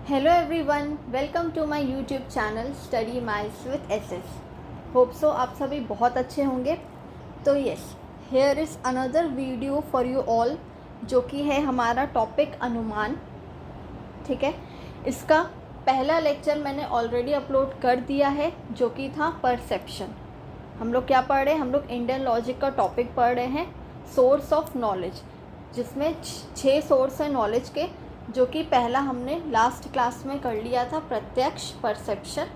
Hello everyone, welcome to my YouTube channel Study Miles with SS. Hope so आप सभी बहुत अच्छे होंगे. तो yes, here is another video for you all जो कि है हमारा टॉपिक अनुमान. ठीक है, इसका पहला लेक्चर मैंने ऑलरेडी अपलोड कर दिया है जो कि था परसेप्शन. हम लोग क्या पढ़ रहे हैं, हम लोग इंडियन लॉजिक का टॉपिक पढ़ रहे हैं, सोर्स ऑफ नॉलेज, जिसमें 6 सोर्स है नॉलेज के, जो कि पहला हमने लास्ट क्लास में कर लिया था, प्रत्यक्ष, परसेप्शन.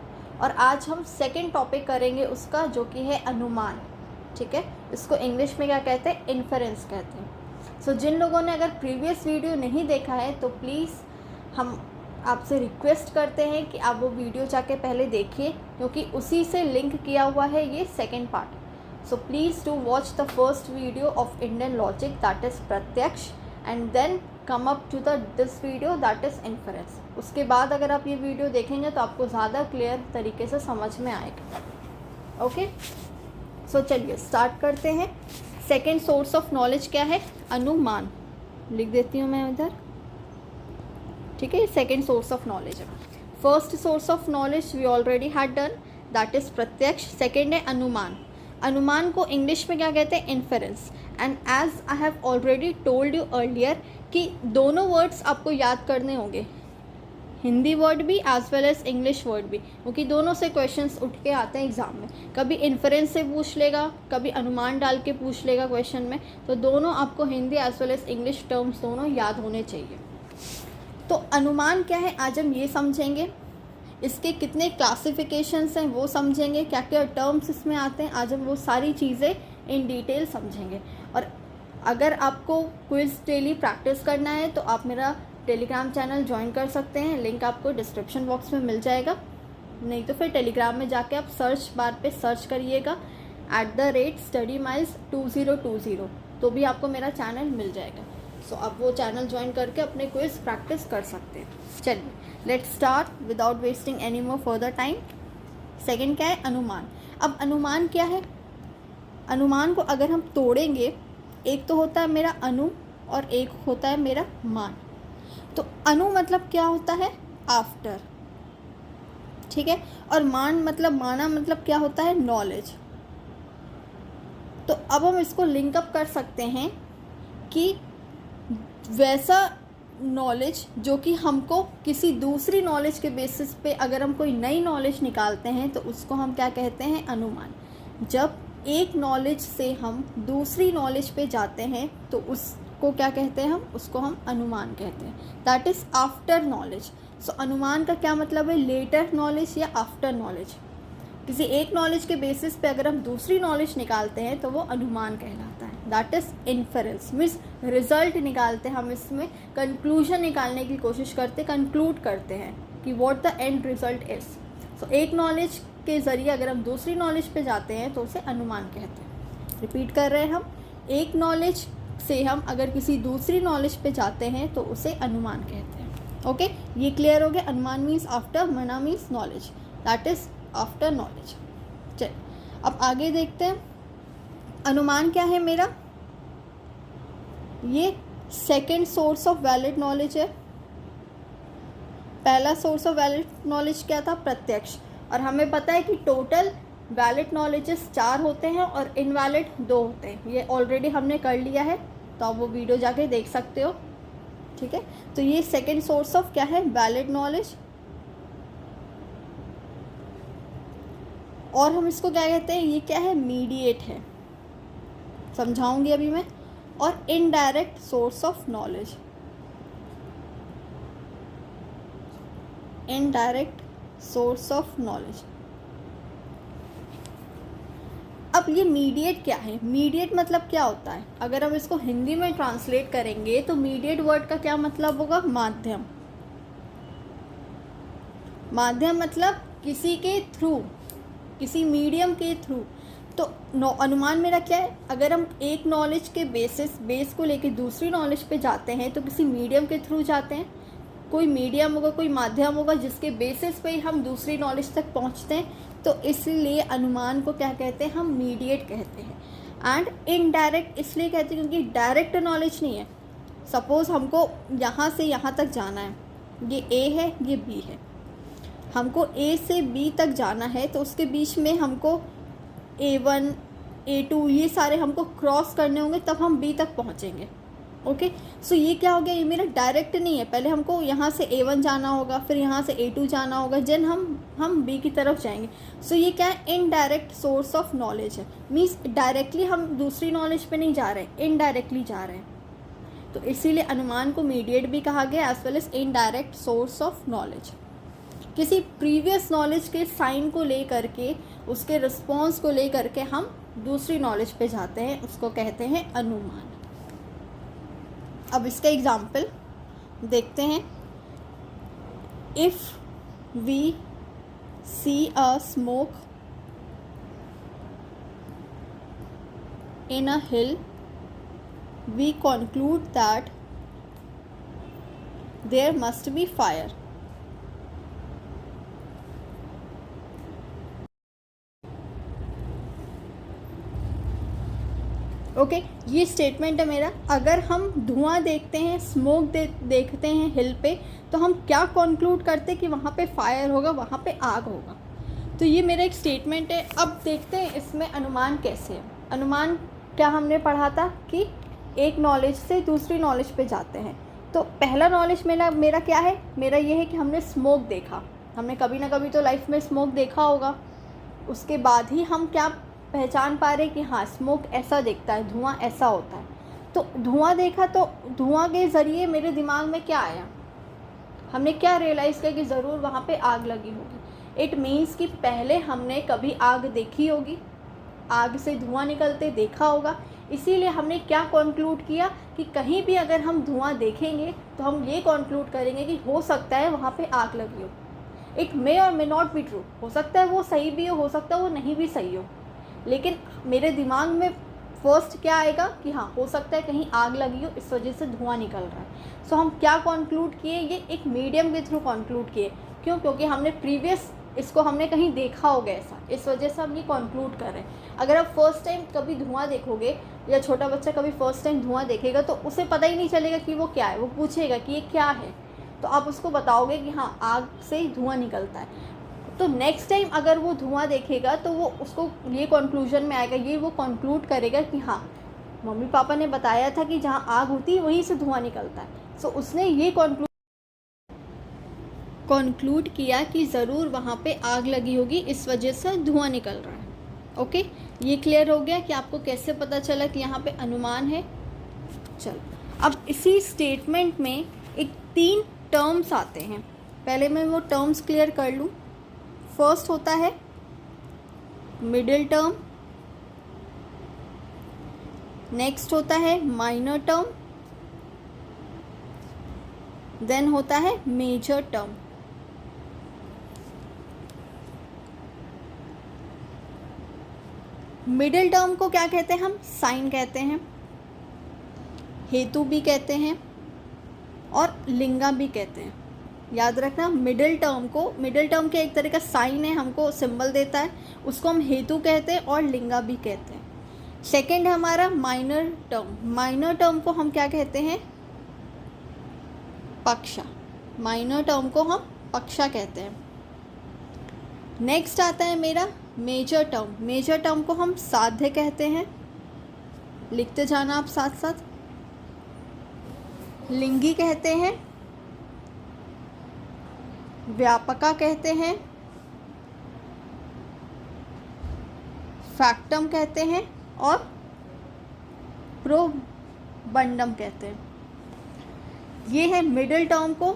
और आज हम सेकंड टॉपिक करेंगे उसका, जो कि है अनुमान. ठीक है, इसको इंग्लिश में क्या कहते हैं, इन्फरेंस कहते हैं. सो जिन लोगों ने अगर प्रीवियस वीडियो नहीं देखा है तो प्लीज़ हम आपसे रिक्वेस्ट करते हैं कि आप वो वीडियो जाके पहले देखिए, क्योंकि उसी से लिंक किया हुआ है ये second part. So please do watch the first video of Indian logic, that is प्रत्यक्ष, and then come up to this video that is inference. उसके बाद अगर आप ये वीडियो देखेंगे तो आपको ज़्यादा क्लियर तरीके से समझ में आएगा. ओके, सो चलिए स्टार्ट करते हैं. सेकेंड सोर्स ऑफ नॉलेज क्या है, अनुमान. लिख देती हूँ मैं इधर. ठीक है, सेकेंड सोर्स ऑफ नॉलेज है. First source of knowledge we already had done, that is प्रत्यक्ष. सेकेंड है अनुमान. अनुमान को इंग्लिश में क्या कहते हैं, inference. And as I have already told you earlier कि दोनों वर्ड्स आपको याद करने होंगे, हिंदी वर्ड भी as well as English word भी, क्योंकि दोनों से क्वेश्चंस उठ के आते हैं एग्ज़ाम में. कभी इन्फरेंस से पूछ लेगा, कभी अनुमान डाल के पूछ लेगा क्वेश्चन में. तो दोनों आपको Hindi as well as English terms दोनों याद होने चाहिए. तो अनुमान क्या है आज हम ये समझेंगे, इसके कितने क्लासिफिकेशंस हैं वो समझेंगे, क्या क्या टर्म्स इसमें आते हैं, आज हम वो सारी चीज़ें इन डिटेल समझेंगे. और अगर आपको क्विज़ डेली प्रैक्टिस करना है तो आप मेरा टेलीग्राम चैनल ज्वाइन कर सकते हैं, लिंक आपको डिस्क्रिप्शन बॉक्स में मिल जाएगा. नहीं तो फिर टेलीग्राम में जाके आप सर्च बार पे सर्च करिएगा @StudyMiles 2020, तो भी आपको मेरा चैनल मिल जाएगा. सो आप वो चैनल ज्वाइन करके अपने क्विज़ प्रैक्टिस कर सकते हैं. चलिए let's start without wasting any more further time. Second क्या है, अनुमान. अब अनुमान क्या है, अनुमान को अगर हम तोड़ेंगे, एक तो होता है मेरा अनु और एक होता है मेरा मान. तो अनु मतलब क्या होता है, आफ्टर. ठीक है, और मान मतलब माना मतलब क्या होता है, नॉलेज. तो अब हम इसको लिंकअप कर सकते हैं कि वैसा नॉलेज जो कि हमको किसी दूसरी नॉलेज के बेसिस पे अगर हम कोई नई नॉलेज निकालते हैं तो उसको हम क्या कहते हैं, अनुमान. जब एक नॉलेज से हम दूसरी नॉलेज पे जाते हैं तो उसको क्या कहते हैं, हम उसको हम अनुमान कहते हैं, दैट इज़ आफ्टर नॉलेज. सो अनुमान का क्या मतलब है, लेटर नॉलेज या आफ्टर नॉलेज. किसी एक नॉलेज के बेसिस पे अगर हम दूसरी नॉलेज निकालते हैं तो वो अनुमान कहलाता है, that is inference. Means result निकालते हैं हम, इसमें कंक्लूजन निकालने की कोशिश करते, कंक्लूड करते हैं कि what the end result is. So एक नॉलेज के ज़रिए अगर हम दूसरी नॉलेज पे जाते हैं तो उसे अनुमान कहते हैं. रिपीट कर रहे हैं हम, एक नॉलेज से हम अगर किसी दूसरी नॉलेज पे जाते हैं तो उसे अनुमान कहते हैं. ओके, ये क्लियर हो गया. अनुमान मीन्स आफ्टर, मना means knowledge, that is after knowledge. चलिए अब आगे देखते हैं. अनुमान क्या है मेरा, ये second source of valid knowledge है. पहला सोर्स ऑफ वैलिड नॉलेज क्या था, प्रत्यक्ष. और हमें पता है कि टोटल वैलिड नॉलेजेस 4 होते हैं और इनवैलिड 2 होते हैं. ये ऑलरेडी हमने कर लिया है, तो आप वो वीडियो जाके देख सकते हो. ठीक है, तो ये सेकेंड सोर्स ऑफ क्या है, वैलिड नॉलेज. और हम इसको क्या कहते हैं, ये क्या है, मीडिएट है, समझाऊंगी अभी मैं. और indirect source of knowledge, indirect source of knowledge. अब ये मीडिएट क्या है, मीडिएट मतलब क्या होता है, अगर हम इसको हिंदी में ट्रांसलेट करेंगे तो मीडिएट वर्ड का क्या मतलब होगा, माध्यम. माध्यम मतलब किसी के थ्रू, किसी मीडियम के थ्रू. तो अनुमान मेरा क्या है, अगर हम एक नॉलेज के बेस को लेके दूसरी नॉलेज पे जाते हैं तो किसी मीडियम के थ्रू जाते हैं. कोई मीडियम होगा, कोई माध्यम होगा जिसके बेसिस पे हम दूसरी नॉलेज तक पहुंचते हैं. तो इसलिए अनुमान को क्या कहते हैं, हम मीडिएट कहते हैं. एंड इनडायरेक्ट इसलिए कहते हैं क्योंकि डायरेक्ट नॉलेज नहीं है. सपोज़ हमको यहाँ से यहाँ तक जाना है, ये ए है, ये बी है। हमको ए से बी तक जाना है, तो उसके बीच में हमको A1 A2 ये सारे हमको क्रॉस करने होंगे, तब हम बी तक पहुँचेंगे। ओके, सो ये क्या हो गया, ये मेरा डायरेक्ट नहीं है। पहले हमको यहाँ से A1 जाना होगा, फिर यहाँ से A2 जाना होगा, देन हम बी की तरफ जाएंगे। सो ये क्या है, इनडायरेक्ट सोर्स ऑफ नॉलेज है। मीन्स डायरेक्टली हम दूसरी नॉलेज पे नहीं जा रहे हैं, इनडायरेक्टली जा रहे हैं। तो इसीलिए अनुमान को मीडिएट भी कहा गया, as well as indirect source of knowledge. किसी प्रीवियस नॉलेज के साइन को ले करके, उसके रिस्पॉन्स को ले करके हम दूसरी नॉलेज पे जाते हैं, उसको कहते हैं अनुमान। अब इसका एग्जाम्पल देखते हैं। If we see a smoke in a hill, we conclude that there must be fire. Okay, ये स्टेटमेंट है मेरा। अगर हम धुआं देखते हैं, स्मोक देखते हैं हिल पे, तो हम क्या कंक्लूड करते हैं कि वहाँ पे फायर होगा, वहाँ पे आग होगा। तो ये मेरा एक स्टेटमेंट है। अब देखते हैं इसमें अनुमान कैसे है। अनुमान क्या हमने पढ़ा था कि एक नॉलेज से दूसरी नॉलेज पे जाते हैं। तो पहला नॉलेज मेरा क्या है, मेरा ये है कि हमने स्मोक देखा। हमने कभी ना कभी तो लाइफ में स्मोक देखा होगा, उसके बाद ही हम क्या पहचान पा रहे कि हाँ स्मोक ऐसा दिखता है, धुआं ऐसा होता है। तो धुआं देखा, तो धुआं के ज़रिए मेरे दिमाग में क्या आया, हमने क्या रियलाइज़ किया कि ज़रूर वहाँ पे आग लगी होगी। इट मीन्स कि पहले हमने कभी आग देखी होगी, आग से धुआं निकलते देखा होगा। इसीलिए हमने क्या कंक्लूड किया कि कहीं भी अगर हम धुआं देखेंगे तो हम ये कंक्लूड करेंगे कि हो सकता है वहाँ पे आग लगी हो। इट मे और मे नॉट बी ट्रू, हो सकता है वो सही भी हो सकता है वो नहीं भी सही हो, लेकिन मेरे दिमाग में फर्स्ट क्या आएगा कि हाँ हो सकता है कहीं आग लगी हो, इस वजह से धुआं निकल रहा है। सो हम क्या कंक्लूड किए, ये एक मीडियम के थ्रू कंक्लूड किए। क्यों? क्योंकि हमने प्रीवियस इसको हमने कहीं देखा होगा ऐसा, इस वजह से हम ये कंक्लूड कर रहे हैं। अगर आप फर्स्ट टाइम कभी धुआं देखोगे, या छोटा बच्चा कभी फर्स्ट टाइम धुआं देखेगा, तो उसे पता ही नहीं चलेगा कि वो क्या है। वो पूछेगा कि ये क्या है, तो आप उसको बताओगे कि हाँ आग से धुआं निकलता है। तो नेक्स्ट टाइम अगर वो धुआं देखेगा तो वो उसको ये कंक्लूजन में आएगा, ये वो कंक्लूड करेगा कि हाँ मम्मी पापा ने बताया था कि जहाँ आग होती है वहीं से धुआं निकलता है। सो उसने ये कंक्लूड किया कि ज़रूर वहाँ पे आग लगी होगी, इस वजह से धुआं निकल रहा है। ओके, ये क्लियर हो गया कि आपको कैसे पता चला कि यहाँ पे अनुमान है। चलो, अब इसी स्टेटमेंट में एक 3 टर्म्स आते हैं। पहले मैं वो टर्म्स क्लियर कर लूँ। फर्स्ट होता है मिडिल टर्म, नेक्स्ट होता है माइनर टर्म, देन होता है मेजर टर्म। मिडिल टर्म को क्या कहते हैं हम? साइन कहते हैं, हेतु भी कहते हैं और लिंगा भी कहते हैं। याद रखना, मिडिल टर्म के एक तरह का साइन है, हमको सिंबल देता है, उसको हम हेतु कहते हैं और लिंगा भी कहते हैं। सेकंड है हमारा माइनर टर्म। माइनर टर्म को हम क्या कहते हैं? पक्षा। माइनर टर्म को हम पक्षा कहते हैं। नेक्स्ट आता है मेरा मेजर टर्म। मेजर टर्म को हम साध्य कहते हैं, लिखते जाना आप साथ साथ। लिंगी कहते हैं, व्यापका कहते हैं, फैक्टम कहते हैं और प्रोबंडम कहते हैं। ये है मिडिल टर्म को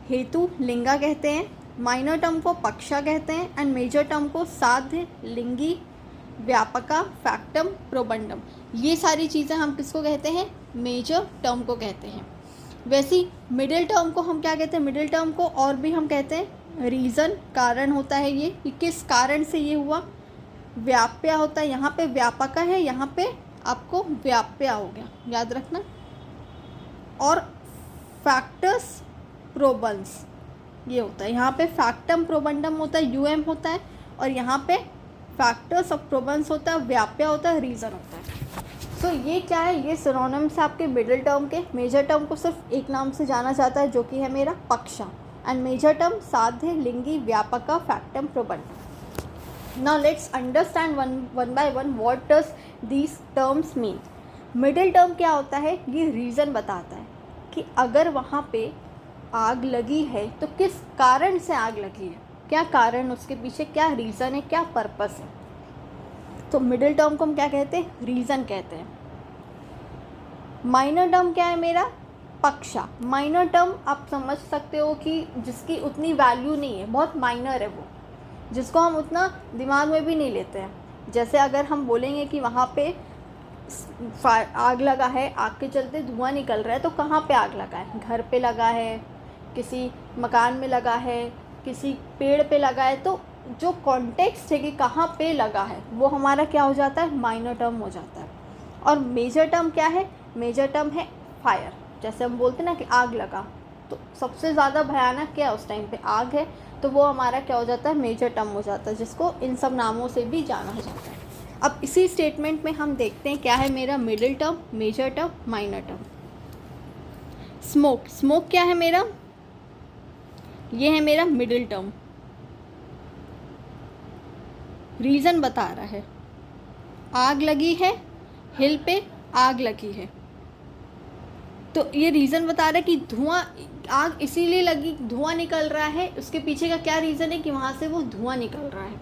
हेतु लिंगा कहते हैं, माइनर टर्म को पक्षा कहते हैं एंड मेजर टर्म को साध्य, लिंगी, व्यापका, फैक्टम, प्रोबंडम। ये सारी चीज़ें हम किसको कहते हैं? मेजर टर्म को कहते हैं। वैसे ही मिडिल टर्म को हम क्या कहते हैं? मिडिल टर्म को और भी हम कहते हैं रीज़न, कारण होता है ये कि किस कारण से ये हुआ। व्याप्या होता है, यहाँ पे व्यापका है, यहाँ पे आपको व्याप्या हो गया, याद रखना। और फैक्टर्स प्रोबंस ये होता है, यहाँ पे फैक्टम प्रोबंडम होता है, यूएम होता है, और यहाँ पे फैक्टर्स ऑफ प्रोबंस होता है, व्याप्या होता है, रीज़न होता है। सो ये क्या है, ये सिनोनिम्स है आपके मिडिल टर्म के। मेजर टर्म को सिर्फ एक नाम से जाना जाता है जो कि है मेरा पक्षा, एंड मेजर टर्म साध्य, लिंगी, व्यापक, फैक्टम, प्रबंध। Now let's understand one by one what does these terms mean. Middle term क्या होता है, ये रीज़न बताता है कि अगर वहाँ पे आग लगी है तो किस कारण से आग लगी है, क्या कारण, उसके पीछे क्या रीज़न है, क्या पर्पस है। तो मिडिल टर्म को हम क्या कहते हैं, रीज़न कहते हैं। माइनर टर्म क्या है मेरा, पक्षा। माइनर टर्म आप समझ सकते हो कि जिसकी उतनी वैल्यू नहीं है, बहुत माइनर है वो, जिसको हम उतना दिमाग में भी नहीं लेते हैं। जैसे अगर हम बोलेंगे कि वहाँ पे आग लगा है, आग के चलते धुआं निकल रहा है, तो कहाँ पे आग लगा है, घर पे लगा है, किसी मकान में लगा है, किसी पेड़ पे लगा है, तो जो कॉन्टेक्स्ट है कि कहाँ पे लगा है वो हमारा क्या हो जाता है, माइनर टर्म हो जाता है। और मेजर टर्म क्या है, मेजर टर्म है फायर। जैसे हम बोलते हैं ना कि आग लगा, तो सबसे ज़्यादा भयानक क्या है उस टाइम पे, आग है, तो वो हमारा क्या हो जाता है, मेजर टर्म हो जाता है, जिसको इन सब नामों से भी जाना जाता है। अब इसी स्टेटमेंट में हम देखते हैं क्या है मेरा middle term, major term, minor term. Smoke, smoke क्या है मेरा, ये है मेरा मिडिल टर्म। रीज़न बता रहा है, आग लगी है, हिल पे आग लगी है, तो ये रीज़न बता रहा है कि धुआं, आग इसीलिए लगी, धुआं निकल रहा है, उसके पीछे का क्या रीज़न है कि वहाँ से वो धुआं निकल रहा है।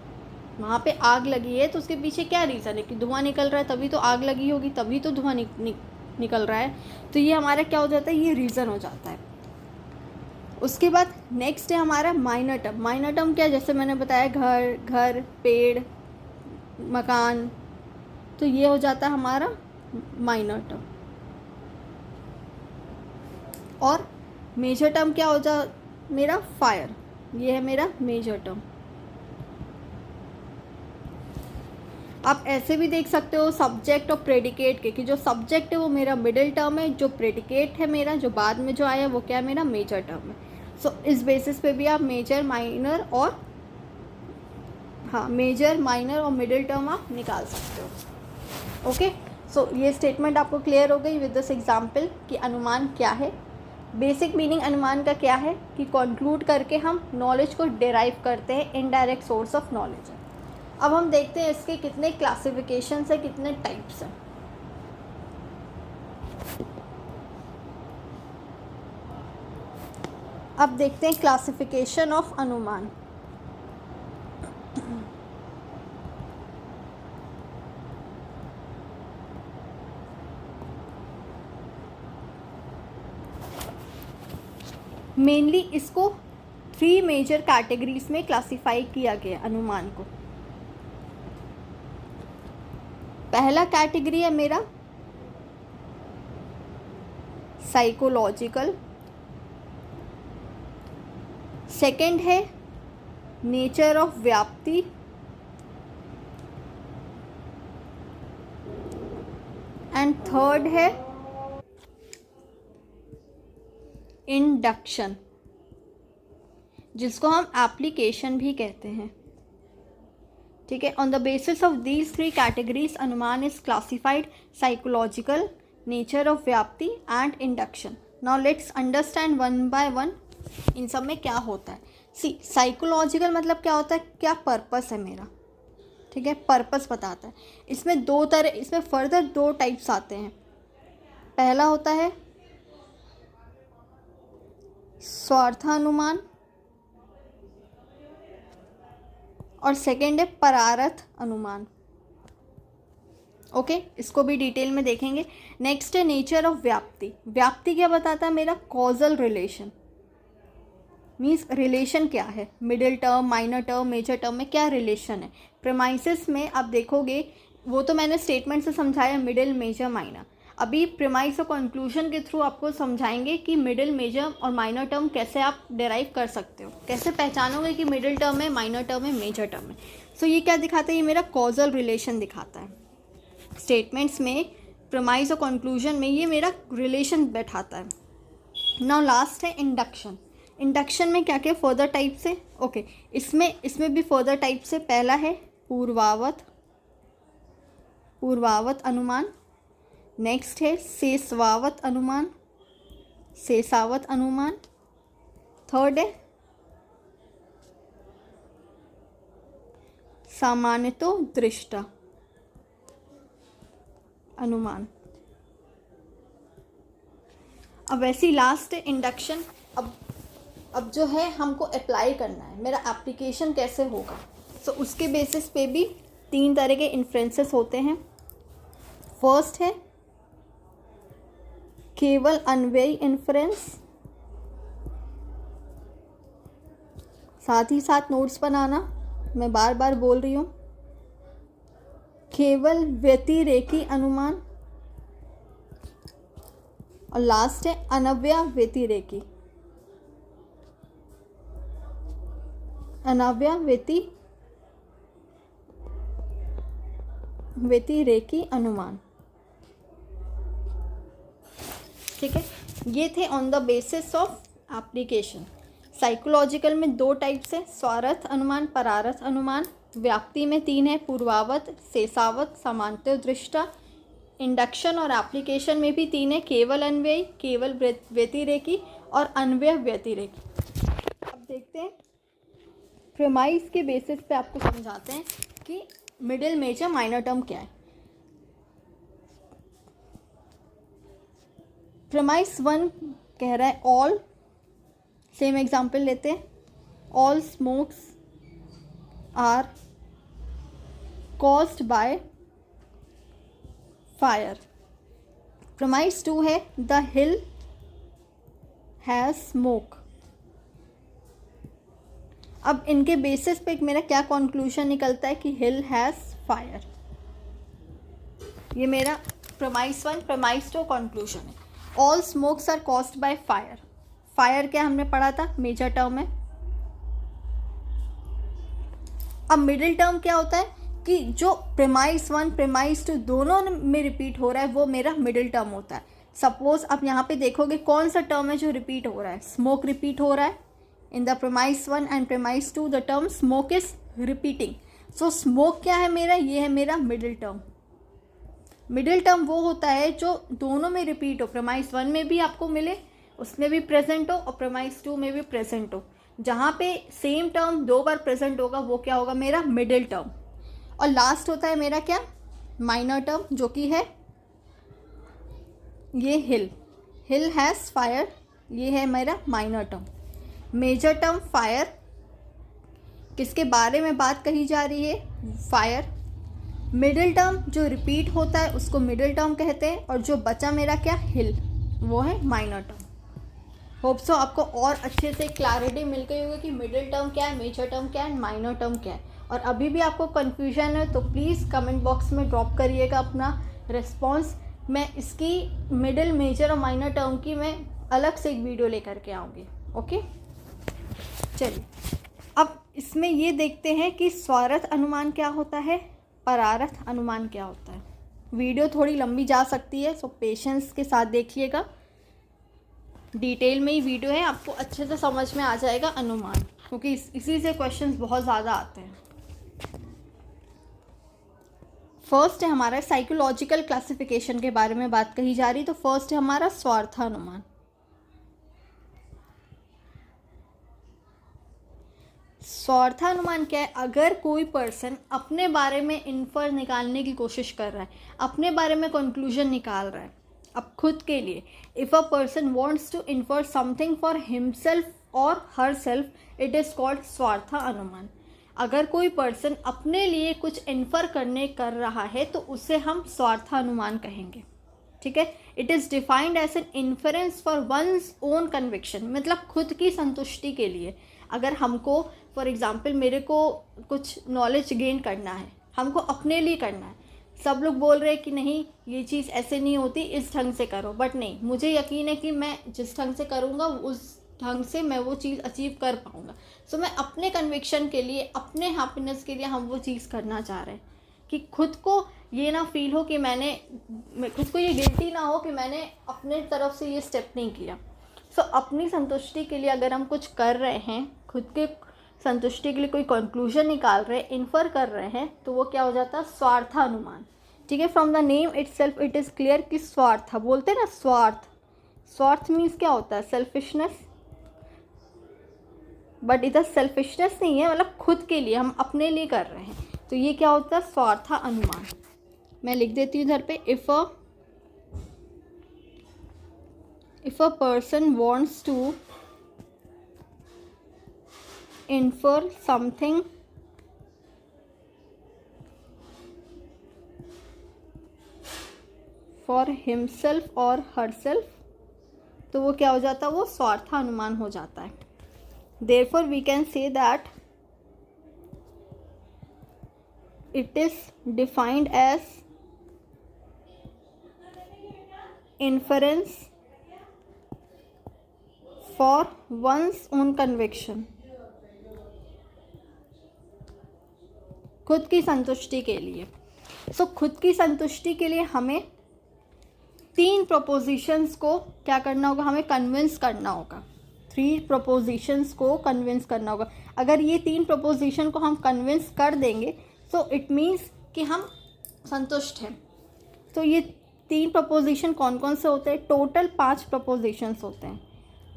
वहाँ पे आग लगी है तो उसके पीछे क्या रीज़न है कि धुआं निकल रहा है, तभी तो आग लगी होगी, तभी तो धुआं निकल रहा है। तो ये हमारा क्या हो जाता है, ये रीज़न हो जाता है। उसके बाद नेक्स्ट है हमारा माइनर टर्म। माइनर टर्म क्या है, जैसे मैंने बताया घर, पेड़, मकान, तो ये हो जाता है हमारा माइनर टर्म। और मेजर टर्म क्या हो जा मेरा, फायर, ये है मेरा मेजर टर्म। आप ऐसे भी देख सकते हो सब्जेक्ट और प्रेडिकेट के, कि जो सब्जेक्ट है वो मेरा मिडिल टर्म है, जो प्रेडिकेट है मेरा, जो बाद में जो आया वो क्या है, मेरा मेजर टर्म है। सो इस बेसिस पे भी आप मेजर, माइनर और मेजर, माइनर और मिडिल टर्म आप निकाल सकते हो। ओके, सो ये स्टेटमेंट आपको क्लियर हो गई विद दिस एग्जाम्पल कि अनुमान क्या है। बेसिक मीनिंग अनुमान का क्या है कि कंक्लूड करके हम नॉलेज को डिराइव करते हैं, इनडायरेक्ट सोर्स ऑफ नॉलेज है। अब हम देखते हैं इसके कितने क्लासिफिकेशन है, कितने टाइप्स हैं। अब देखते हैं क्लासिफिकेशन ऑफ अनुमान। मेनली इसको 3 मेजर कैटेगरीज में क्लासिफाई किया गया अनुमान को। पहला कैटेगरी है मेरा साइकोलॉजिकल, सेकंड है नेचर ऑफ व्याप्ति, एंड थर्ड है इंडक्शन, जिसको हम एप्लीकेशन भी कहते हैं। ठीक है, on the basis of these 3 categories अनुमान is classified psychological, nature of व्याप्ति and induction. Now let's understand one by one इन सब में क्या होता है। सी, साइकोलॉजिकल मतलब क्या होता है, क्या पर्पस है मेरा। ठीक है, पर्पस बताता है। इसमें इसमें फर्दर 2 टाइप्स आते हैं। पहला होता है स्वार्थानुमान और सेकेंड है परार्थ अनुमान। ओके, इसको भी डिटेल में देखेंगे। नेक्स्ट है नेचर ऑफ व्याप्ति। व्याप्ति क्या बताता है मेरा, कॉजल रिलेशन, मीन्स रिलेशन क्या है, middle term, minor term, major term में क्या रिलेशन है। प्रीमाइसेस में आप देखोगे, वो तो मैंने स्टेटमेंट से समझाया, मिडिल, मेजर, माइनर। अभी प्रीमाइस और कंक्लूजन के थ्रू आपको समझाएंगे कि मिडिल, मेजर और माइनर टर्म कैसे आप डिराइव कर सकते हो, कैसे पहचानोगे कि मिडिल टर्म है, माइनर टर्म है, मेजर टर्म है। सो ये क्या दिखाता है, ये मेरा कॉजल रिलेशन दिखाता है। स्टेटमेंट्स में, प्रीमाइस और कंक्लूजन में ये मेरा रिलेशन बैठाता है। नाउ लास्ट है इंडक्शन। इंडक्शन में क्या क्या फर्दर टाइप्स है। ओके, इसमें भी फर्दर टाइप्स है। पहला है पूर्वावत अनुमान, नेक्स्ट है शेषावत अनुमान, शेषावत अनुमान। थर्ड है सामान्यतो दृष्ट अनुमान। अब वैसी लास्ट इंडक्शन। अब जो है हमको अप्लाई करना है, मेरा एप्लीकेशन कैसे होगा। सो उसके बेसिस पे भी 3 तरह के इन्फ्रेंसेस होते हैं। फर्स्ट है केवल अन्वयी इन्फ्रेंस, साथ ही साथ नोट्स बनाना, मैं बार बार बोल रही हूँ। केवल व्यतिरेकी अनुमान, और लास्ट है अनव्यय व्यतिरेकी, अनव्यय व्यतिरेकी अनुमान। ठीक है, ये थे on the basis of application. Psychological में 2 टाइप्स है, स्वार्थ अनुमान, परार्थ अनुमान। व्याप्ति में 3 है, पूर्वावत, शेषावत, समांतर दृष्टा। इंडक्शन और एप्लीकेशन में भी 3 है, केवल अन्वयी, केवल व्यतिरेकी और अन्वय व्यतिरेकी। अब देखते हैं प्रेमाइस के बेसिस पे आपको समझाते हैं कि मिडिल मेजर माइनर टर्म क्या है। प्रेमाइस 1 कह रहा है ऑल, सेम एग्जाम्पल लेते हैं, all smokes are caused by fire. Premise 2 है द हिल हैज स्मोक। अब इनके बेसिस पे मेरा क्या कंक्लूजन निकलता है कि हिल हैज़ फायर। ये मेरा प्रेमाइस 1, प्रेमाइस 2 कंक्लूजन है। All smokes are caused by fire. Fire क्या हमने पढ़ा था, मेजर टर्म है। अब मिडिल टर्म क्या होता है कि जो प्रेमाइस 1 प्रेमाइस 2 दोनों में रिपीट हो रहा है वो मेरा मिडिल टर्म होता है। सपोज आप यहाँ पे देखोगे कौन सा टर्म है जो रिपीट हो रहा है, स्मोक रिपीट हो रहा है। In the premise 1 and premise 2 the term smoke is repeating. So smoke क्या है मेरा, ये है मेरा मिडिल टर्म। मिडिल टर्म वो होता है जो दोनों में रिपीट हो, premise 1 में भी आपको मिले, उसमें भी प्रेजेंट हो, और premise 2 में भी प्रेजेंट हो। जहाँ पे सेम टर्म 2 बार प्रेजेंट होगा वो क्या होगा, मेरा मिडिल टर्म। और लास्ट होता है मेरा क्या, माइनर टर्म, जो कि है ये हिल, हिल हैज़ फायर, ये है मेरा minor term. Major term fire, किसके बारे में बात कही जा रही है, फायर। मिडिल टर्म जो रिपीट होता है उसको मिडिल टर्म कहते हैं, और जो बचा मेरा क्या, हिल, वो है माइनर टर्म। होप सो आपको और अच्छे से क्लैरिटी मिल गई होगी कि मिडिल टर्म क्या है, मेजर टर्म क्या है, माइनर टर्म क्या है। और अभी भी आपको कन्फ्यूजन है तो प्लीज़ कमेंट बॉक्स में ड्रॉप करिएगा अपना रिस्पॉन्स। मैं इसकी मिडिल, मेजर और माइनर टर्म की मैं अलग से एक वीडियो लेकर के आऊँगी। ओके, चलिए अब इसमें ये देखते हैं कि स्वार्थ अनुमान क्या होता है, परार्थ अनुमान क्या होता है। वीडियो थोड़ी लंबी जा सकती है, सो पेशेंस के साथ देखिएगा। डिटेल में ही वीडियो है, आपको अच्छे से समझ में आ जाएगा अनुमान, क्योंकि इसी से क्वेश्चंस बहुत ज़्यादा आते हैं। फर्स्ट है हमारा साइकोलॉजिकल क्लासिफिकेशन के बारे में बात कही जा रही, तो फर्स्ट है हमारा स्वार्थ अनुमान। स्वार्थानुमान क्या है, अगर कोई पर्सन अपने बारे में इन्फर निकालने की कोशिश कर रहा है, अपने बारे में कंक्लूजन निकाल रहा है अब खुद के लिए, if a person wants to infer something for himself और herself, it is called स्वार्थ अनुमान। अगर कोई पर्सन अपने लिए कुछ इन्फर करने कर रहा है तो उसे हम स्वार्थानुमान कहेंगे। ठीक है, it is defined as an inference for one's own conviction, मतलब खुद की संतुष्टि के लिए। अगर हमको फॉर एग्ज़ाम्पल मेरे को कुछ नॉलेज गेन करना है, हमको अपने लिए करना है, सब लोग बोल रहे हैं कि नहीं ये चीज़ ऐसे नहीं होती, इस ढंग से करो, बट नहीं, मुझे यकीन है कि मैं जिस ढंग से करूँगा उस ढंग से मैं वो चीज़ अचीव कर पाऊँगा। सो मैं अपने कन्विक्शन के लिए, अपने हैप्पीनेस के लिए हम वो चीज़ करना चाह रहे हैं, कि खुद को ये ना फील हो कि खुद को ये गिल्टी ना हो कि मैंने अपने तरफ से ये स्टेप नहीं किया। सो अपनी संतुष्टि के लिए अगर हम कुछ कर रहे हैं, खुद के संतुष्टि के लिए कोई कंक्लूजन निकाल रहे हैं, इन्फर कर रहे हैं, तो वो क्या हो जाता है, स्वार्थानुमान। ठीक है, from the name it self it is clear कि स्वार्थ, बोलते हैं ना स्वार्थ, स्वार्थ मीन्स क्या होता है, सेल्फिशनेस, बट इधर सेल्फिशनेस नहीं है, मतलब खुद के लिए, हम अपने लिए कर रहे हैं, तो ये क्या होता है, स्वार्थ अनुमान। मैं लिख देती हूँ इधर पे, if a person wants to infer something for himself और हरसेल्फ, तो वो क्या हो जाता है, वो स्वार्थ अनुमान हो जाता है। Therefore we can say that it is defined as inference for one's own conviction, खुद की संतुष्टि के लिए। सो खुद की संतुष्टि के लिए हमें 3 प्रोपोजिशंस को क्या करना होगा, हमें कन्विंस करना होगा, 3 प्रोपोजिशंस को कन्विंस करना होगा। अगर ये 3 प्रोपोजिशन को हम कन्विंस कर देंगे तो इट मीन्स कि हम संतुष्ट हैं। तो ये 3 प्रोपोजिशन कौन कौन से होते हैं, टोटल 5 प्रोपोजिशंस होते हैं।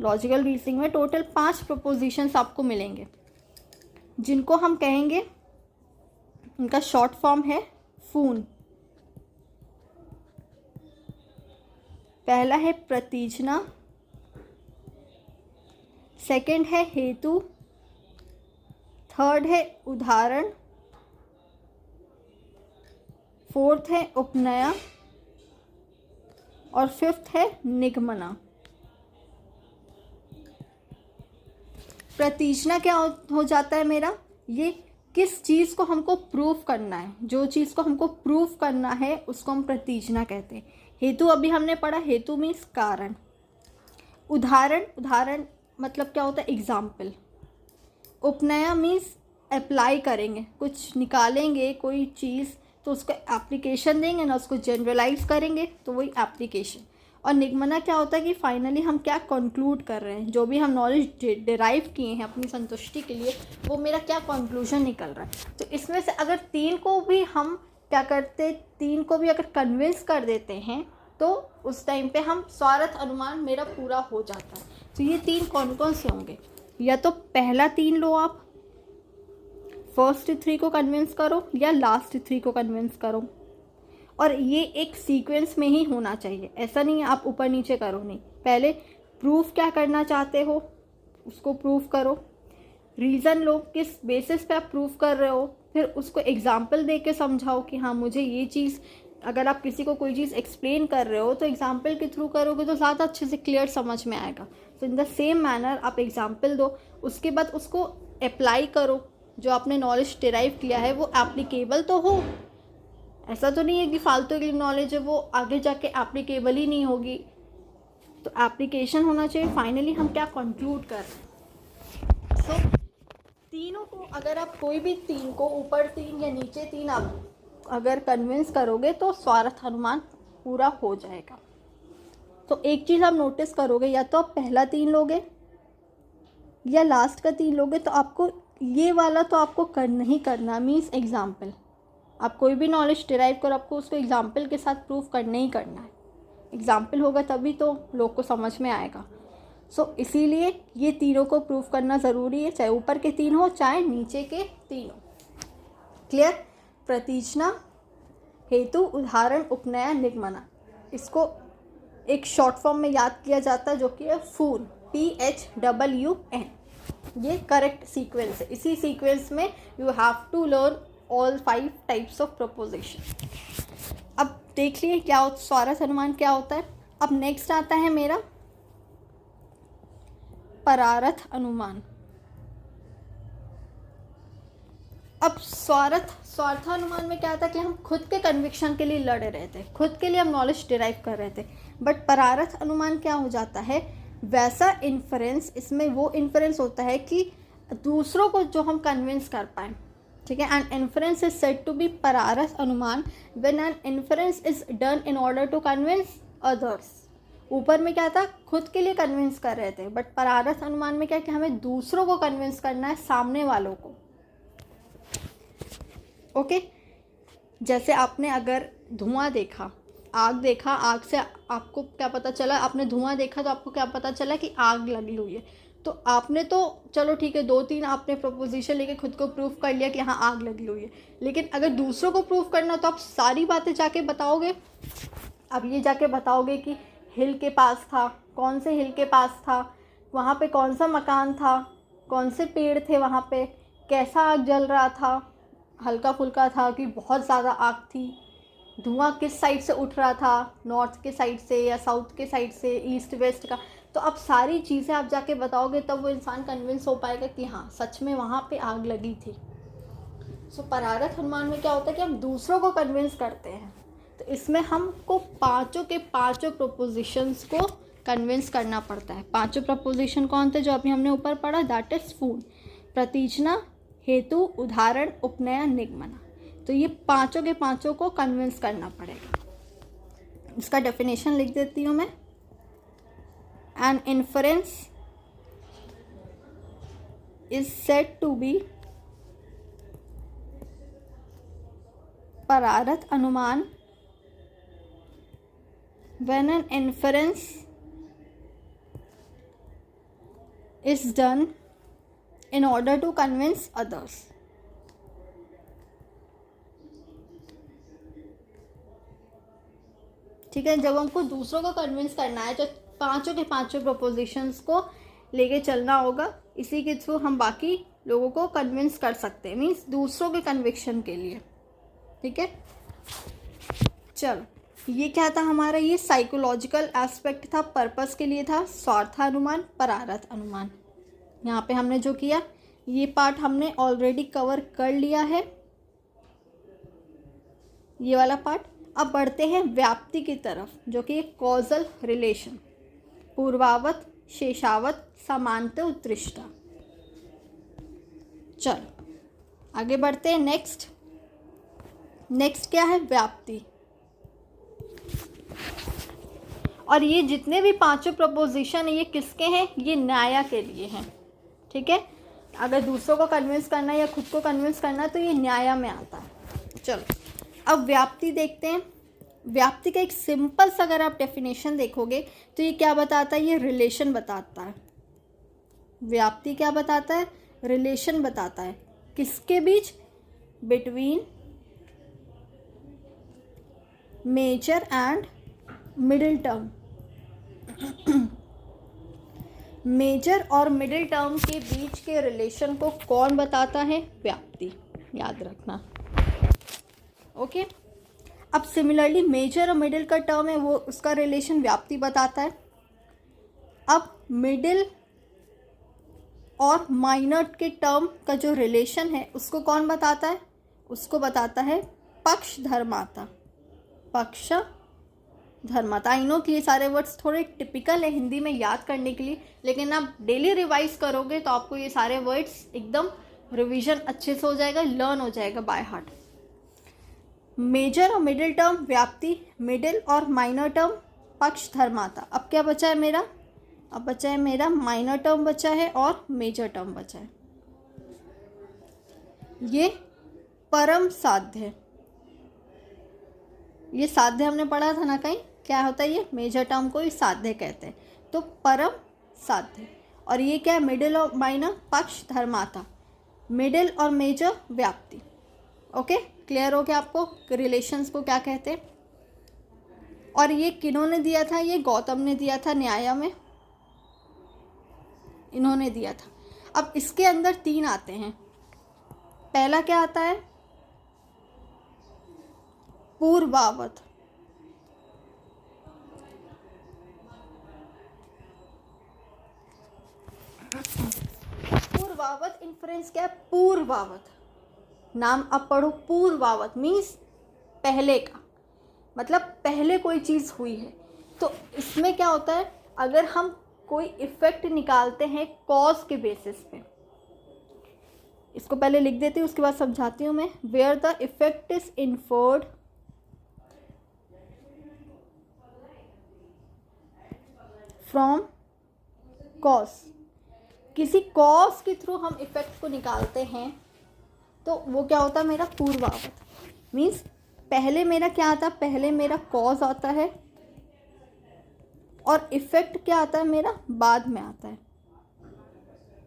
लॉजिकल रीजनिंग में टोटल 5 प्रोपोजिशंस आपको मिलेंगे, जिनको हम कहेंगे, उनका शॉर्ट फॉर्म है फून। पहला है प्रतिजना, सेकंड है हेतु, थर्ड है उदाहरण, फोर्थ है उपनय और फिफ्थ है निगमना। प्रतिजना क्या हो जाता है मेरा, ये किस चीज़ को हमको प्रूव करना है, जो चीज़ को हमको प्रूव करना है उसको हम प्रतिजना कहते हैं। हेतु अभी हमने पढ़ा, हेतु मीन्स कारण। उदाहरण मतलब क्या होता है, एग्जाम्पल। उपनय मीन्स अप्लाई करेंगे, कुछ निकालेंगे कोई चीज़ तो उसको एप्लीकेशन देंगे ना, उसको जनरलाइज करेंगे तो वही एप्लीकेशन। और निगमना क्या होता है कि फाइनली हम क्या कंक्लूड कर रहे हैं, जो भी हम नॉलेज डिराइव किए हैं अपनी संतुष्टि के लिए, वो मेरा क्या कंक्लूजन निकल रहा है। तो इसमें से अगर 3 को भी हम क्या करते, 3 को भी अगर कन्विंस कर देते हैं तो उस टाइम पे हम स्वार्थ अनुमान मेरा पूरा हो जाता है। तो ये 3 कौन कौन से होंगे, या तो पहला 3 लो आप, फर्स्ट 3 को कन्विंस करो या लास्ट 3 को कन्विंस करो, और ये एक सीक्वेंस में ही होना चाहिए। ऐसा नहीं है आप ऊपर नीचे करो, नहीं, पहले प्रूफ क्या करना चाहते हो उसको प्रूफ करो, रीज़न लो किस बेसिस पे आप प्रूफ कर रहे हो, फिर उसको एग्जाम्पल दे के समझाओ कि हाँ मुझे ये चीज़, अगर आप किसी को कोई चीज़ एक्सप्लेन कर रहे हो तो एग्जाम्पल के थ्रू करोगे तो ज़्यादा अच्छे से क्लियर समझ में आएगा। तो इन द सेम मैनर आप एग्जाम्पल दो, उसके बाद उसको अप्लाई करो, जो आपने नॉलेज डिराइव किया है वो एप्लीकेबल तो हो। ऐसा तो नहीं है कि फालतू की नॉलेज है वो आगे जाके एप्लीकेबल ही नहीं होगी, तो एप्लीकेशन होना चाहिए। फाइनली हम क्या कंक्लूड कर रहे हैं। सो तीनों को, अगर आप कोई भी 3 को, ऊपर 3 या नीचे 3 आप अगर कन्विंस करोगे तो स्वार्थ अनुमान पूरा हो जाएगा। तो एक चीज़ आप नोटिस करोगे, या तो आप पहला 3 लोगे या लास्ट का 3 लोगे, तो आपको ये वाला तो आपको करना ही करना, मीन्स एग्जाम्पल। आप कोई भी नॉलेज डिराइव करो, आपको उसको एग्जाम्पल के साथ प्रूफ करना ही करना है। एग्जाम्पल होगा तभी तो लोग को समझ में आएगा। सो इसीलिए ये तीनों को प्रूफ करना ज़रूरी है, चाहे ऊपर के 3 हो चाहे नीचे के 3 हो। क्लियर। प्रतिजना, हेतु, उदाहरण, उपनय, निगमना, इसको एक शॉर्ट फॉर्म में याद किया जाता है जो कि है फून, PHWN। ये करेक्ट सीक्वेंस है। इसी सीक्वेंस में you have to learn all 5 types of proposition. अब देख लिए क्या स्वार्थ अनुमान क्या होता है। अब नेक्स्ट आता है मेरा परार्थ अनुमान। अब स्वार्थ अनुमान में क्या था कि हम खुद के कन्विक्शन के लिए लड़े रहे थे, खुद के लिए हम नॉलेज डिराइव कर रहे थे। बट परार्थ अनुमान क्या हो जाता है, वैसा इन्फरेंस, इसमें वो इन्फरेंस होता है कि दूसरों को जो हम कन्विंस कर पाए। ठीक है। And inference is said to be परार्थ अनुमान when an inference is done in order to convince others. ऊपर में क्या था, खुद के लिए कन्विंस कर रहे थे, बट परार्थ अनुमान में क्या कि हमें दूसरों को कन्विंस करना है, सामने वालों को। ओके। जैसे आपने अगर धुआं देखा, आग देखा, आग से आपको क्या पता चला, आपने धुआं देखा तो आपको क्या पता चला कि आग लगी हुई है। तो आपने तो चलो ठीक है 2-3 आपने प्रपोजिशन लेके खुद को प्रूफ कर लिया कि यहाँ आग लगी हुई है, लेकिन अगर दूसरों को प्रूफ करना तो आप सारी बातें जाके बताओगे। अब ये जाके बताओगे कि हिल के पास था, कौन से हिल के पास था, वहाँ पे कौन सा मकान था, कौन से पेड़ थे वहाँ पे, कैसा आग जल रहा था, हल्का फुल्का था कि बहुत ज़्यादा आग थी, धुआं किस साइड से उठ रहा था, नॉर्थ के साइड से या साउथ के साइड से, ईस्ट वेस्ट का। तो अब सारी चीज़ें आप जाके बताओगे तब वो इंसान कन्विंस हो पाएगा कि हाँ सच में वहाँ पे आग लगी थी। सो परारथ अनुमान में क्या होता है कि हम दूसरों को कन्विंस करते हैं। तो इसमें हमको पांचों के पांचों प्रोपोजिशंस को कन्विंस करना पड़ता है। पांचों प्रपोजिशन कौन थे जो अभी हमने ऊपर पढ़ा? दैट इज फूड, प्रतीचना, हेतु, उदाहरण, उपनय, निगमना। तो ये पांचों के पांचों को कन्विंस करना पड़ेगा। इसका डेफिनेशन लिख देती हूँ मैं। An inference is said to be, परारथ अनुमान, when an inference is done in order to convince others. ठीक है, जब हमको दूसरों को कन्विंस करना है तो पांचों के पांचों प्रोपोजिशंस को लेके चलना होगा। इसी के थ्रू हम बाकी लोगों को कन्विंस कर सकते हैं, मीन्स दूसरों के कन्विक्शन के लिए। ठीक है, चलो ये क्या था हमारा? ये साइकोलॉजिकल एस्पेक्ट था, पर्पस के लिए था, स्वार्थानुमान, परारथ अनुमान। यहाँ पे हमने जो किया ये पार्ट हमने ऑलरेडी कवर कर लिया है, ये वाला पार्ट। अब बढ़ते हैं व्याप्ति की तरफ, जो कि एक कॉजल रिलेशन, पूर्वावत, शेषावत, समांत, उत्कृष्टा। चलो आगे बढ़ते हैं। नेक्स्ट क्या है? व्याप्ति। और ये जितने भी पांचों प्रपोजिशन है ये किसके हैं? ये न्याय के लिए हैं। ठीक है, अगर दूसरों को कन्विंस करना या खुद को कन्विंस करना तो ये न्याय में आता है। चलो अब व्याप्ति देखते हैं। व्याप्ति का एक सिंपल सा अगर आप डेफिनेशन देखोगे तो ये क्या बताता है? ये रिलेशन बताता है। व्याप्ति क्या बताता है? रिलेशन बताता है। किसके बीच? Between major and middle term. Major और मिडिल टर्म के बीच के रिलेशन को कौन बताता है? व्याप्ति, याद रखना। ओके, अब सिमिलरली मेजर और मिडिल का टर्म है वो उसका रिलेशन व्याप्ति बताता है। अब मिडिल और माइनर के टर्म का जो रिलेशन है उसको कौन बताता है? उसको बताता है पक्ष धर्माता। पक्ष धर्माता। आई नो कि ये सारे वर्ड्स थोड़े टिपिकल है हिंदी में याद करने के लिए, लेकिन आप डेली रिवाइज करोगे तो आपको ये सारे वर्ड्स एकदम रिवीजन अच्छे से हो जाएगा, लर्न हो जाएगा बाय हार्ट। मेजर और मिडिल टर्म व्याप्ति, मिडिल और माइनर टर्म पक्ष धर्माता। अब क्या बचा है मेरा? अब बचा है मेरा माइनर टर्म बचा है और मेजर टर्म बचा है। ये परम साध्य, ये साध्य हमने पढ़ा था ना कहीं, क्या होता है ये? मेजर टर्म को ही साध्य कहते हैं, तो परम साध्य। और ये क्या है? मिडिल और माइनर पक्ष धर्माता, मिडिल और मेजर व्याप्ति। ओके, क्लियर हो गया आपको रिलेशंस को क्या कहते हैं? और ये किन्होंने दिया था? ये गौतम ने दिया था न्याय में, इन्होंने दिया था। अब इसके अंदर 3 आते हैं। पहला क्या आता है? पूर्वावत। पूर्वावत इन्फ्रेंस क्या है? पूर्वावत, नाम अब पढ़ो। पूर्वावत मीन्स पहले का, मतलब पहले कोई चीज़ हुई है। तो इसमें क्या होता है? अगर हम कोई इफेक्ट निकालते हैं कॉज के बेसिस पे, इसको पहले लिख देती हूँ उसके बाद समझाती हूँ मैं। Where the effect is inferred from cause, किसी कॉज के थ्रू हम इफेक्ट को निकालते हैं तो वो क्या होता है मेरा? पूर्वावत। मीन्स पहले मेरा क्या आता है, पहले मेरा कॉज आता है और इफ़ेक्ट क्या आता है मेरा बाद में आता है।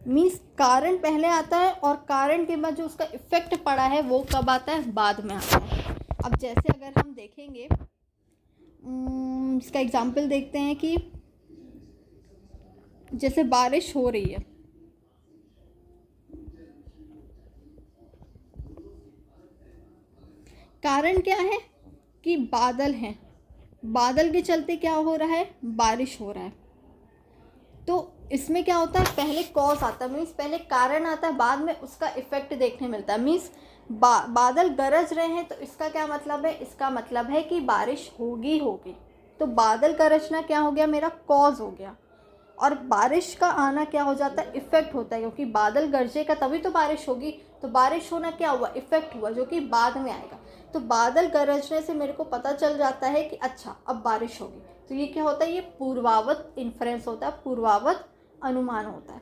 मीन्स कारण पहले आता है और कारण के बाद जो उसका इफ़ेक्ट पड़ा है वो कब आता है, बाद में आता है। अब जैसे अगर हम देखेंगे इसका एग्जांपल देखते हैं कि जैसे बारिश हो रही है, कारण क्या है कि बादल हैं, बादल के चलते क्या हो रहा है, बारिश हो रहा है। तो इसमें क्या होता है, पहले कॉज आता है, मीन्स पहले कारण आता है, बाद में उसका इफेक्ट देखने मिलता है। मीन्स बादल गरज रहे हैं तो इसका क्या मतलब है, इसका मतलब है कि बारिश होगी। तो बादल गरजना क्या हो गया, मेरा कॉज हो गया। और बारिश का आना क्या हो जाता है, इफ़ेक्ट होता है, क्योंकि बादल गरजेगा तभी तो बारिश होगी। तो बारिश होना क्या हुआ, इफ़ेक्ट हुआ, जो कि बाद में आएगा। तो बादल गरजने से मेरे को पता चल जाता है कि अच्छा अब बारिश होगी। तो ये क्या होता है, ये पूर्वावत इन्फ्रेंस होता है, पूर्वावत अनुमान होता है।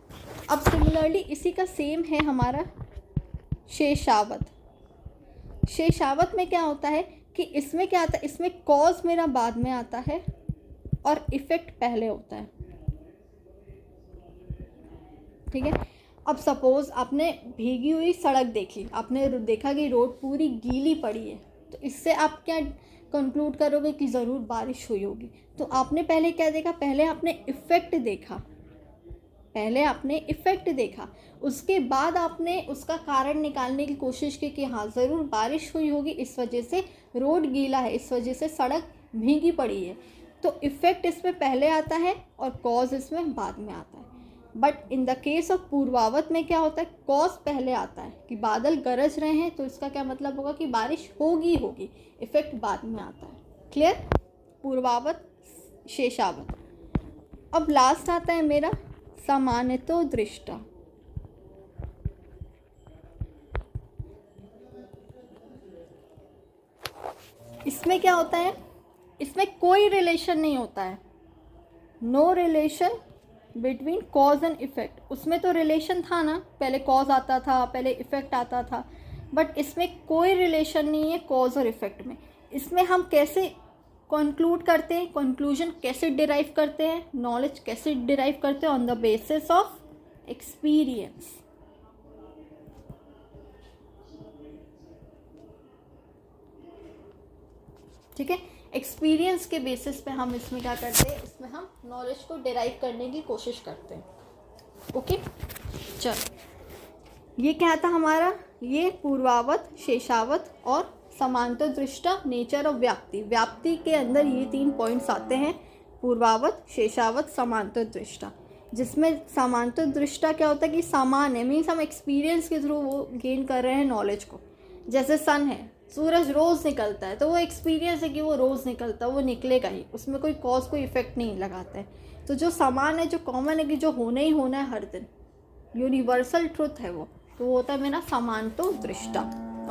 अब सिमिलरली इसी का सेम है हमारा शेषावत। शेषावत में क्या होता है कि इसमें क्या आता है, इसमें कॉज मेरा बाद में आता है और इफ़ेक्ट पहले होता है। ठीक है। अब सपोज़ आपने भीगी हुई सड़क देखी, आपने देखा कि रोड पूरी गीली पड़ी है, तो इससे आप क्या कंक्लूड करोगे कि ज़रूर बारिश हुई होगी। तो आपने पहले क्या देखा, पहले आपने इफ़ेक्ट देखा, उसके बाद आपने उसका कारण निकालने की कोशिश की कि हाँ ज़रूर बारिश हुई होगी, इस वजह से रोड गीला है, इस वजह से सड़क भीगी पड़ी है। तो इफ़ेक्ट इसमें पहले आता है और कॉज इसमें बाद में आता है। But in the case of पूर्वावत में क्या होता है, कॉज पहले आता है कि बादल गरज रहे हैं, तो इसका क्या मतलब होगा कि बारिश होगी, इफ़ेक्ट बाद में आता है। क्लियर, पूर्वावत शेषावत। अब लास्ट आता है मेरा सामान्यतो दृष्टा। इसमें क्या होता है, इसमें कोई रिलेशन नहीं होता है, no relation between cause and effect. उसमें तो रिलेशन था ना, पहले कॉज आता था, पहले इफ़ेक्ट आता था, बट इसमें कोई रिलेशन नहीं है कॉज और इफ़ेक्ट में। इसमें हम कैसे कंक्लूड करते हैं, कंक्लूजन कैसे डिराइव करते हैं, नॉलेज कैसे डिराइव करते हैं, on the basis of experience. ठीक है, एक्सपीरियंस के बेसिस पे हम इसमें क्या करते हैं, इसमें हम नॉलेज को डिराइव करने की कोशिश करते हैं। ओके, चलो ये क्या था हमारा, ये पूर्वावत, शेषावत और समांतर दृष्टा, नेचर ऑफ व्याप्ति। व्याप्ति के अंदर ये 3 पॉइंट्स आते हैं, पूर्वावत, शेषावत, समांतर दृष्टा। जिसमें समांतर दृष्टा क्या होता है कि सामान्य, मीन्स हम एक्सपीरियंस के थ्रू वो गेन कर रहे हैं नॉलेज को। जैसे सन है, सूरज रोज़ निकलता है, तो वो एक्सपीरियंस है कि वो रोज़ निकलता है, वो निकलेगा ही, उसमें कोई कॉज कोई इफेक्ट नहीं लगाता है। तो जो समान है, जो कॉमन है कि जो होना ही होना है हर दिन, यूनिवर्सल ट्रुथ है वो, तो वो होता है मेरा समांतो दृष्टा।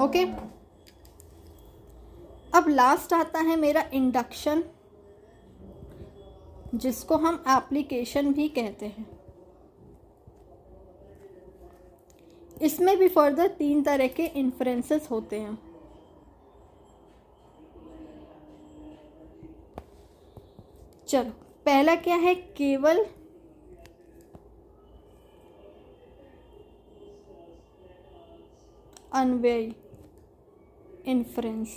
ओके, अब लास्ट आता है मेरा इंडक्शन, जिसको हम एप्लीकेशन भी कहते हैं। इसमें भी फर्दर 3 तरह के इन्फ्रेंसेस होते हैं। चलो, पहला क्या है, केवल अन्वयी इन्फ्रेंस,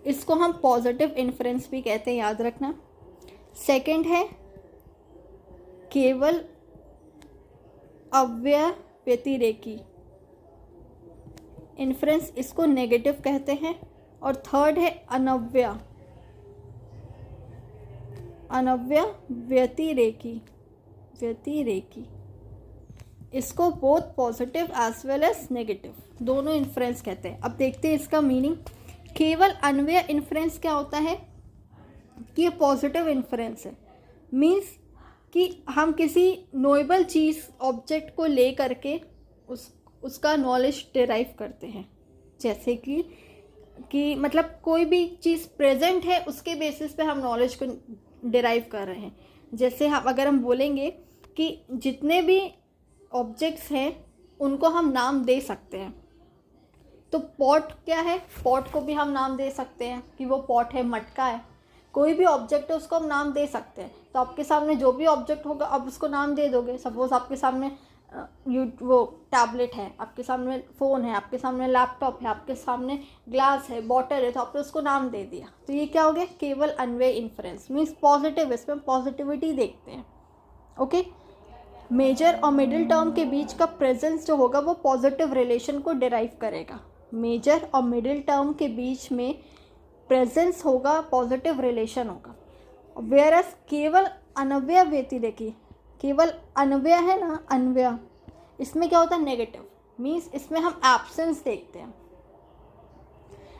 इसको हम पॉजिटिव इन्फ्रेंस भी कहते हैं, याद रखना। सेकंड है केवल अव्यय व्यतिरेकी इन्फ्रेंस, इसको नेगेटिव कहते हैं। और थर्ड है अनव्यय व्यतिरेकी, इसको both positive as well as negative, दोनों इन्फ्रेंस कहते हैं। अब देखते हैं इसका मीनिंग। केवल अन्वय इन्फ्रेंस क्या होता है कि ये पॉजिटिव इन्फ्रेंस है, मीन्स कि हम किसी नोएबल चीज़, ऑब्जेक्ट को ले करके उसका नॉलेज डिराइव करते हैं। जैसे कि मतलब कोई भी चीज़ प्रेजेंट है, उसके बेसिस पे हम नॉलेज को डिराइव कर रहे हैं। जैसे अगर हम बोलेंगे कि जितने भी ऑब्जेक्ट्स हैं उनको हम नाम दे सकते हैं, तो पॉट क्या है, पॉट को भी हम नाम दे सकते हैं कि वो पॉट है, मटका है, कोई भी ऑब्जेक्ट है उसको हम नाम दे सकते हैं। तो आपके सामने जो भी ऑब्जेक्ट होगा आप उसको नाम दे दोगे। सपोज़ आपके सामने वो टैबलेट है, आपके सामने फ़ोन है, आपके सामने लैपटॉप है, आपके सामने ग्लास है, बॉटल है, तो आपने उसको नाम दे दिया। तो ये क्या हो गया, केवल अन्वय इन्फ्रेंस, मीन्स पॉजिटिव, इसमें पॉजिटिविटी देखते हैं। ओके, मेजर और मिडिल टर्म के बीच का प्रेजेंस जो होगा वो पॉजिटिव रिलेशन को डिराइव करेगा। मेजर और मिडिल टर्म के बीच में प्रेजेंस होगा, पॉजिटिव रिलेशन होगा। वेयरस केवल अनव्यय व्यतिरेकी, केवल अन्वय है ना, अन्वय, इसमें क्या होता है, नेगेटिव, मीन्स इसमें हम एब्सेंस देखते हैं।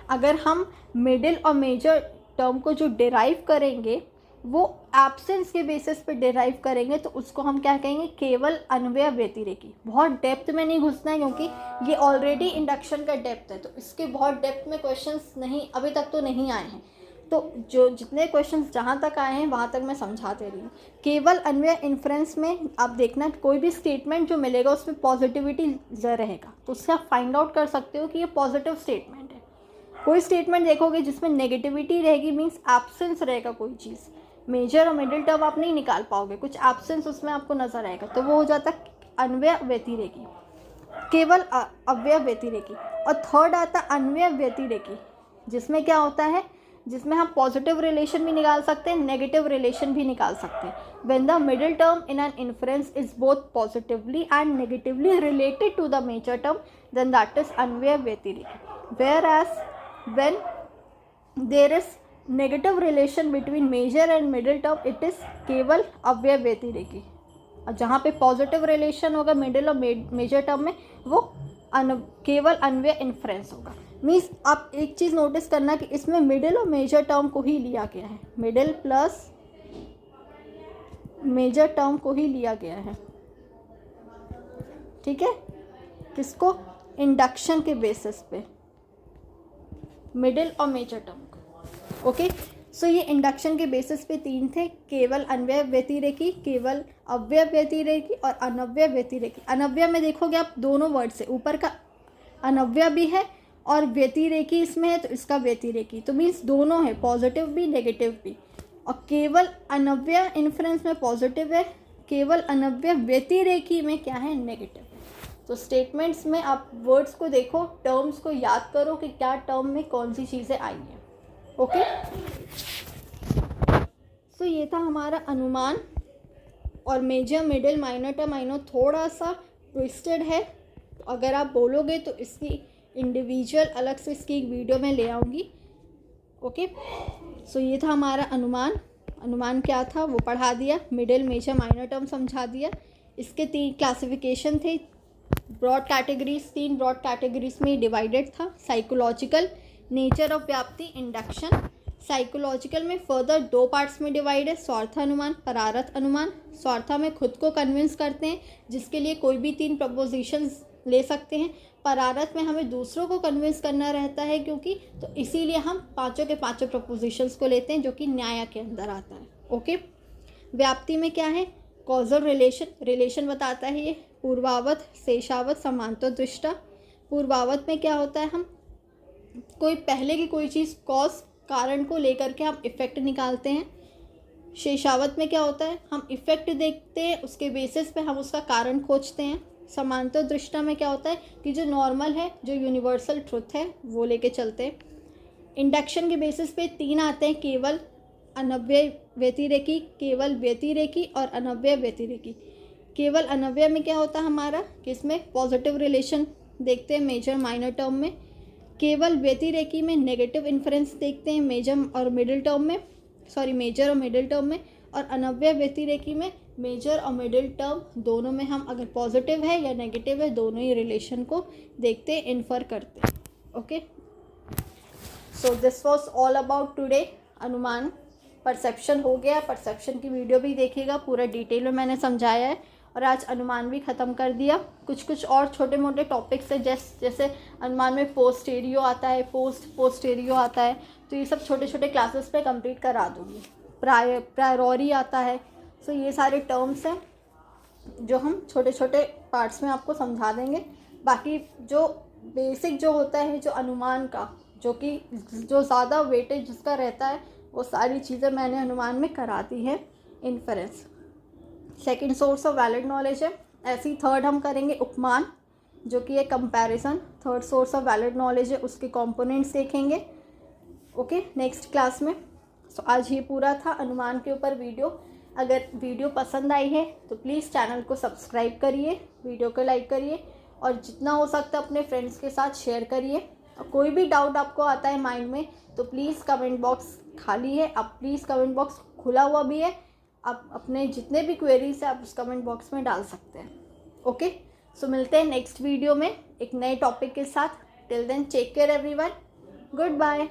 अगर हम मिडिल और मेजर टर्म को जो डिराइव करेंगे वो एब्सेंस के बेसिस पे डिराइव करेंगे, तो उसको हम क्या कहेंगे, केवल अन्वय व्यतिरेकी। बहुत डेप्थ में नहीं घुसना है क्योंकि ये ऑलरेडी इंडक्शन का डेप्थ है, तो इसके बहुत डेप्थ में क्वेश्चंस नहीं, अभी तक तो नहीं आए हैं। तो जो जितने क्वेश्चंस जहाँ तक आए हैं वहाँ तक मैं समझा दे रही हूँ। केवल अन्वय इन्फ्रेंस में आप देखना, कोई भी स्टेटमेंट जो मिलेगा उसमें पॉजिटिविटी रहेगा, तो उससे आप फाइंड आउट कर सकते हो कि ये पॉजिटिव स्टेटमेंट है। कोई स्टेटमेंट देखोगे जिसमें नेगेटिविटी रहेगी, मीन्स एब्सेंस रहेगा कोई चीज़, मेजर और मिडिल टर्म आप नहीं निकाल पाओगे, कुछ एब्सेंस उसमें आपको नजर आएगा, तो वो हो जाता अन्वय व्यतिरेकी, केवल अव्यय व्यतिरेकी। और थर्ड आता अन्वय व्यतिरेकी, जिसमें क्या होता है, जिसमें हम पॉजिटिव रिलेशन भी निकाल सकते हैं, नेगेटिव रिलेशन भी निकाल सकते हैं। When the middle term in an inference is both positively and negatively related to the major term, then that is अन्वय व्यतिरेकी। Whereas when there is negative relation between major and middle term, it is केवल अव्यय व्यतिरेकी। और जहाँ पे positive relation होगा middle और मेजर टर्म में, वो केवल अन्वय इन्फ्रेंस होगा। मीन्स आप एक चीज़ नोटिस करना कि इसमें मिडिल और मेजर टर्म को ही लिया गया है, मिडिल प्लस मेजर टर्म को ही लिया गया है, ठीक है, किसको, इंडक्शन के बेसिस पे, मिडिल और मेजर टर्म को। ओके, सो ये इंडक्शन के बेसिस पे तीन थे, केवल अन्वय व्यतिरेकी, केवल अव्यय व्यतिरेकी और अनव्यय व्यतिरेकी। अनव्यय में देखोगे आप दोनों वर्ड से, ऊपर का अनव्यय भी है और व्यतिरेकी इसमें है, तो इसका व्यतिरेकी, तो मीन्स दोनों है, पॉजिटिव भी नेगेटिव भी। और केवल अनव्यय इन्फ्रेंस में पॉजिटिव है, केवल अनव्यय व्यतिरेकी में क्या है, नेगेटिव है। तो स्टेटमेंट्स में आप वर्ड्स को देखो, टर्म्स को याद करो कि क्या टर्म में कौन सी चीज़ें आई हैं। ओके, सो ये था हमारा अनुमान। और major middle minor term I know थोड़ा सा ट्विस्टेड है, तो अगर आप बोलोगे तो इसकी इंडिविजुअल अलग से इसकी एक वीडियो में ले आऊँगी। ओके, सो ये था हमारा अनुमान। अनुमान क्या था वो पढ़ा दिया, मिडिल मेजर माइनर टर्म समझा दिया। इसके 3 क्लासिफिकेशन थे, ब्रॉड कैटेगरीज, 3 ब्रॉड कैटेगरीज में डिवाइडेड था। साइकोलॉजिकल, नेचर ऑफ व्याप्ति, इंडक्शन। साइकोलॉजिकल में फर्दर 2 पार्ट्स में डिवाइड है, स्वार्थ अनुमान, परारथ अनुमान। स्वार्था में खुद को कन्विंस करते हैं, जिसके लिए कोई भी 3 प्रपोजिशंस ले सकते हैं। परारथ में हमें दूसरों को कन्विंस करना रहता है, क्योंकि तो इसीलिए हम पांचों के पांचों प्रपोजिशंस को लेते हैं, जो कि न्याय के अंदर आता है। ओके, व्याप्ति में क्या है, कॉजल रिलेशन, रिलेशन बताता है ये, पूर्वावत, शेषावत, समांतर दृष्टा। पूर्वावत में क्या होता है, हम कोई पहले की कोई चीज़ कॉज, कारण को लेकर के हम इफ़ेक्ट निकालते हैं। शेषावत में क्या होता है, हम इफ़ेक्ट देखते हैं, उसके बेसिस पे हम उसका कारण खोजते हैं। समांतर दृष्टा में क्या होता है कि जो नॉर्मल है, जो यूनिवर्सल ट्रुथ है, वो लेके चलते हैं। इंडक्शन के बेसिस पे 3 आते हैं, केवल अनव्यय व्यतिरेकी, केवल व्यतिरेकी और अनव्यय व्यतिरेकी। केवल अनव्यय में क्या होता है हमारा कि इसमें पॉजिटिव रिलेशन देखते हैं मेजर माइनर टर्म में। केवल व्यतिरेकी में नेगेटिव इन्फ्रेंस देखते हैं मेजर और मिडिल टर्म में, मेजर और मिडिल टर्म में। और अनव्यय व्यतिरेकी में मेजर और मिडिल टर्म दोनों में हम अगर पॉजिटिव है या नेगेटिव है, दोनों ही रिलेशन को देखते हैं, इन्फर करते हैं। Okay, so this was all about today. अनुमान, परसेप्शन हो गया, परसेप्शन की वीडियो भी देखिएगा, पूरा डिटेल में मैंने समझाया है। और आज अनुमान भी ख़त्म कर दिया। कुछ और छोटे मोटे टॉपिक्स है, जैसे अनुमान में पोस्टेरियो आता है, पोस्टेरियो आता है, तो ये सब छोटे छोटे क्लासेस पे कंप्लीट करा दूँगी। प्रायोरी आता है। सो ये सारे टर्म्स हैं जो हम छोटे छोटे पार्ट्स में आपको समझा देंगे। बाकी जो बेसिक जो होता है जो अनुमान का, जो ज़्यादा वेटेज जिसका रहता है, वो सारी चीज़ें मैंने अनुमान में करा दी हैं inference. Second source of valid knowledge है। ऐसे ही थर्ड हम करेंगे उपमान, जो कि है comparison. Third source of valid knowledge है, उसके कंपोनेंट्स देखेंगे ओके नेक्स्ट क्लास में। सो आज ये पूरा था अनुमान के ऊपर वीडियो। अगर वीडियो पसंद आई है तो प्लीज़ चैनल को सब्सक्राइब करिए, वीडियो को लाइक करिए और जितना हो सकता है अपने फ्रेंड्स के साथ शेयर करिए। और कोई भी डाउट आपको आता है माइंड में तो प्लीज़ कमेंट बॉक्स खाली है, आप प्लीज़ कमेंट बॉक्स खुला हुआ भी है, आप अपने जितने भी क्वेरीज है आप उस कमेंट बॉक्स में डाल सकते हैं ओके। सो मिलते हैं नेक्स्ट वीडियो में एक नए टॉपिक के साथ। Till then take care everyone, good bye.